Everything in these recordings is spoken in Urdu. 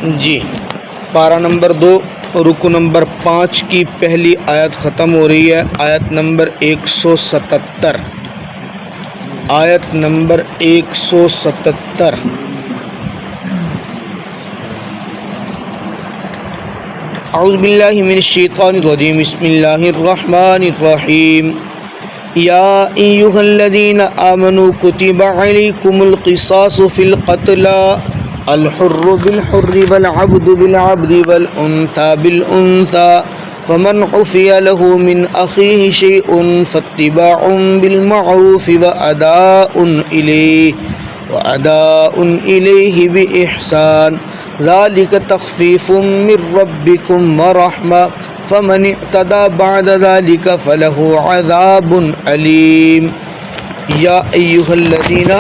جی پارہ نمبر 2 رکو نمبر 5 کی پہلی آیت ختم ہو رہی ہے، آیت نمبر 177، آیت نمبر 177۔ اعوذ باللہ من الشیطان الرجیم، بسم اللہ الرحمن الرحیم۔ یا ایھا الذین آمنوا کتب علیکم القصاص فی القتلی الحر بالحر والعبد بالعبد والانثى بالانثى فمن عفی له من اخیہ شیء فاتباع بالمعروف واداء الیہ بإحسان ذلك تخفیف من ربکم ورحمہ فمن اعتدى بعد ذلك فله عذاب علیم۔ یا ایھا الذین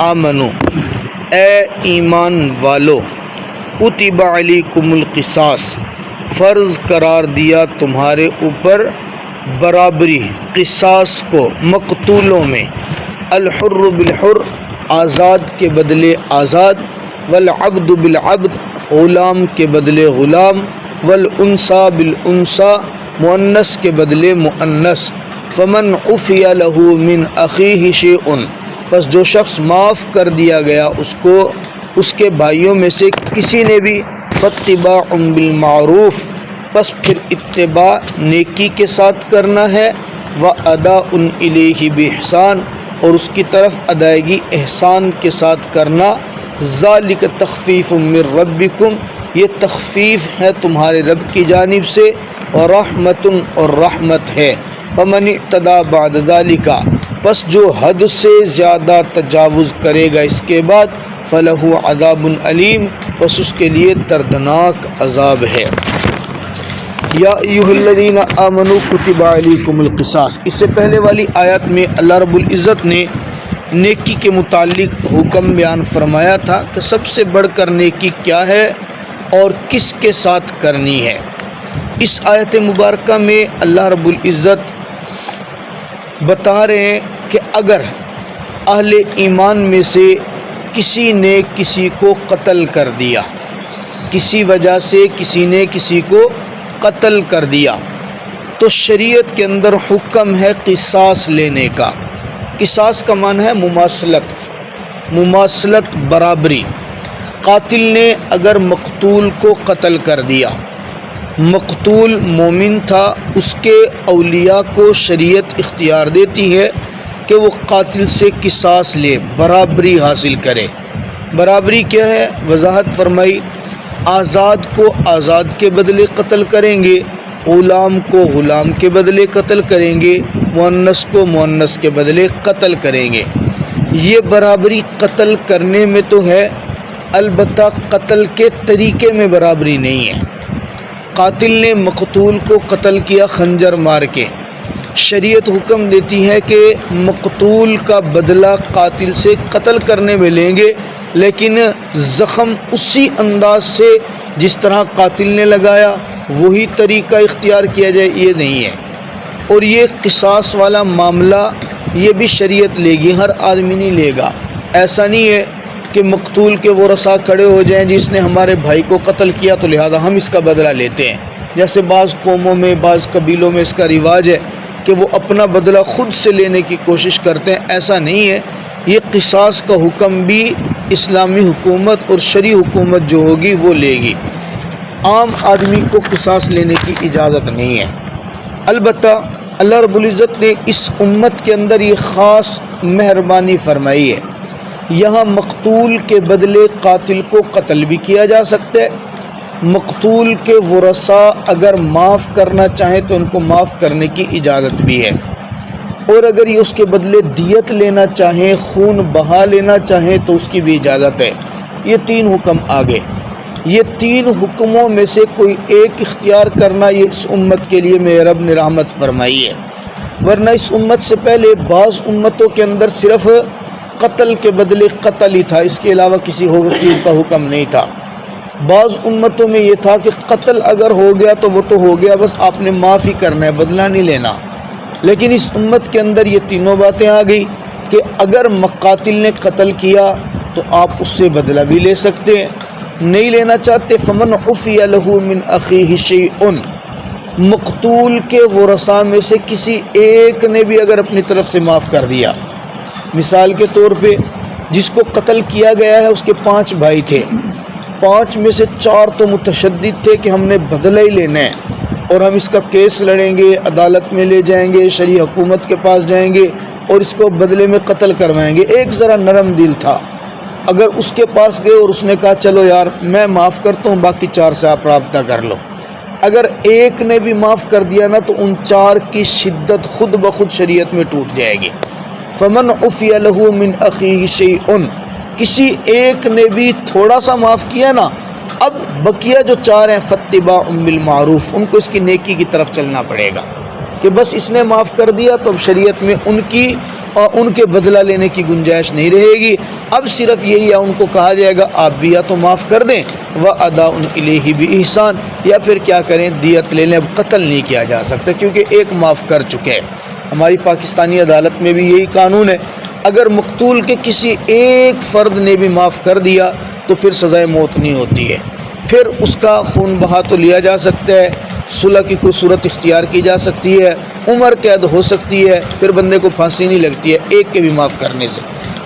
آمنوا، اے ایمان والو، کتب علیکم القصاص، فرض قرار دیا تمہارے اوپر برابری، قصاص کو مقتولوں میں، الحر بالحر، آزاد کے بدلے آزاد، والعبد بالعبد، غلام کے بدلے غلام، والانثى بالانثى، مؤنث کے بدلے مؤنث۔ فمن عفی له من اخیہ شیء، بس جو شخص معاف کر دیا گیا اس کو اس کے بھائیوں میں سے کسی نے بھی، فاتباع بالمعروف، بس پھر اتباع نیکی کے ساتھ کرنا ہے، واداء الیہ بإحسان، اور اس کی طرف ادائیگی احسان کے ساتھ کرنا، ذالک تخفیف من ربکم، یہ تخفیف ہے تمہارے رب کی جانب سے، اور رحمت، اور رحمت ہے۔ فمن اعتدى بعد ذلك، پس جو حد سے زیادہ تجاوز کرے گا اس کے بعد، فلہ عذاب علیم، پس اس کے لیے دردناک عذاب ہے۔ یا ایھا الذین آمنوا کتب علیکم القصاص، اس سے پہلے والی آیت میں اللہ رب العزت نے نیکی کے متعلق حکم بیان فرمایا تھا کہ سب سے بڑھ کر نیکی کیا ہے اور کس کے ساتھ کرنی ہے۔ اس آیت مبارکہ میں اللہ رب العزت بتا رہے ہیں کہ اگر اہل ایمان میں سے کسی نے کسی کو قتل کر دیا، کسی وجہ سے کسی نے کسی کو قتل کر دیا، تو شریعت کے اندر حکم ہے قصاص لینے کا۔ قصاص کا معنی ہے مماثلت، مماثلت، برابری۔ قاتل نے اگر مقتول کو قتل کر دیا، مقتول مومن تھا، اس کے اولیاء کو شریعت اختیار دیتی ہے کہ وہ قاتل سے قصاص لے، برابری حاصل کرے۔ برابری کیا ہے؟ وضاحت فرمائی، آزاد کو آزاد کے بدلے قتل کریں گے، غلام کو غلام کے بدلے قتل کریں گے، مؤنث کو مؤنث کے بدلے قتل کریں گے۔ یہ برابری قتل کرنے میں تو ہے، البتہ قتل کے طریقے میں برابری نہیں ہے۔ قاتل نے مقتول کو قتل کیا خنجر مار کے، شریعت حکم دیتی ہے کہ مقتول کا بدلہ قاتل سے قتل کرنے میں لیں گے، لیکن زخم اسی انداز سے جس طرح قاتل نے لگایا وہی طریقہ اختیار کیا جائے، یہ نہیں ہے۔ اور یہ قصاص والا معاملہ یہ بھی شریعت لے گی، ہر آدمی نہیں لے گا۔ ایسا نہیں ہے کہ مقتول کے ورثاء کھڑے ہو جائیں جس نے ہمارے بھائی کو قتل کیا تو لہذا ہم اس کا بدلہ لیتے ہیں، جیسے بعض قوموں میں بعض قبیلوں میں اس کا رواج ہے کہ وہ اپنا بدلہ خود سے لینے کی کوشش کرتے ہیں۔ ایسا نہیں ہے، یہ قصاص کا حکم بھی اسلامی حکومت اور شرعی حکومت جو ہوگی وہ لے گی، عام آدمی کو قصاص لینے کی اجازت نہیں ہے۔ البتہ اللہ رب العزت نے اس امت کے اندر یہ خاص مہربانی فرمائی ہے، یہاں مقتول کے بدلے قاتل کو قتل بھی کیا جا سکتا ہے، مقتول کے ورثاء اگر معاف کرنا چاہیں تو ان کو معاف کرنے کی اجازت بھی ہے، اور اگر یہ اس کے بدلے دیت لینا چاہیں، خون بہا لینا چاہیں تو اس کی بھی اجازت ہے۔ یہ تین حکم آگے، یہ تین حکموں میں سے کوئی ایک اختیار کرنا یہ اس امت کے لیے میرے رب نے رحمت فرمائی ہے، ورنہ اس امت سے پہلے بعض امتوں کے اندر صرف قتل کے بدلے قتل ہی تھا، اس کے علاوہ کسی اور چیز کا حکم نہیں تھا۔ بعض امتوں میں یہ تھا کہ قتل اگر ہو گیا تو وہ تو ہو گیا، بس آپ نے معاف ہی کرنا ہے، بدلہ نہیں لینا۔ لیکن اس امت کے اندر یہ تینوں باتیں آ گئی کہ اگر مقاتل نے قتل کیا تو آپ اس سے بدلہ بھی لے سکتے ہیں، نہیں لینا چاہتے فمن عفی لہ من اخیہ شیء، مقتول کے ورثاء میں سے کسی ایک نے بھی اگر اپنی طرف سے معاف کر دیا، مثال کے طور پہ جس کو قتل کیا گیا ہے اس کے 5 بھائی تھے، 5 میں سے 4 تو متشدد تھے کہ ہم نے بدلہ ہی لینا ہے اور ہم اس کا کیس لڑیں گے، عدالت میں لے جائیں گے، شرعی حکومت کے پاس جائیں گے اور اس کو بدلے میں قتل کروائیں گے۔ ایک ذرا نرم دل تھا، اگر اس کے پاس گئے اور اس نے کہا چلو یار میں معاف کرتا ہوں، باقی 4 سے آپ رابطہ کر لو، اگر ایک نے بھی معاف کر دیا نا تو ان 4 کی شدت خود بخود شریعت میں ٹوٹ جائے گی۔ فمن عفی لہ من اخیہ شیء، کسی ایک نے بھی تھوڑا سا معاف کیا نا، اب بقیہ جو 4 ہیں فاتباع بالمعروف، ان کو اس کی نیکی کی طرف چلنا پڑے گا کہ بس اس نے معاف کر دیا تو اب شریعت میں ان کے بدلہ لینے کی گنجائش نہیں رہے گی۔ اب صرف یہی ہے، ان کو کہا جائے گا آپ بھی یا تو معاف کر دیں وَأَدَاءٌ إِلَيْهِ بِإِحْسَان، یا پھر کیا کریں دیت لے لیں، اب قتل نہیں کیا جا سکتا کیونکہ ایک معاف کر چکے ہیں۔ ہماری پاکستانی عدالت میں بھی یہی قانون ہے، اگر مقتول کے کسی ایک فرد نے بھی معاف کر دیا تو پھر سزائے موت نہیں ہوتی ہے، پھر اس کا خون بہا تو لیا جا سکتا ہے، صلح کی کوئی صورت اختیار کی جا سکتی ہے، عمر قید ہو سکتی ہے، پھر بندے کو پھانسی نہیں لگتی ہے ایک کے بھی معاف کرنے سے۔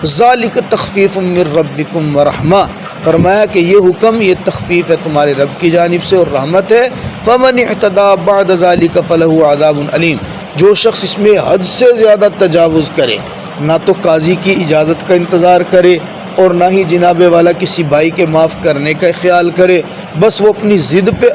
ذالک تخفیف من ربکم ورحمہ، فرمایا کہ یہ حکم، یہ تخفیف ہے تمہارے رب کی جانب سے اور رحمت ہے۔ فمن اعتدی بعد ذالک فلہ عذاب علیم، جو شخص اس میں حد سے زیادہ تجاوز کرے، نہ تو قاضی کی اجازت کا انتظار کرے اور نہ ہی جناب والا کسی بھائی کے معاف کرنے کا خیال کرے، بس وہ اپنی ضد پہ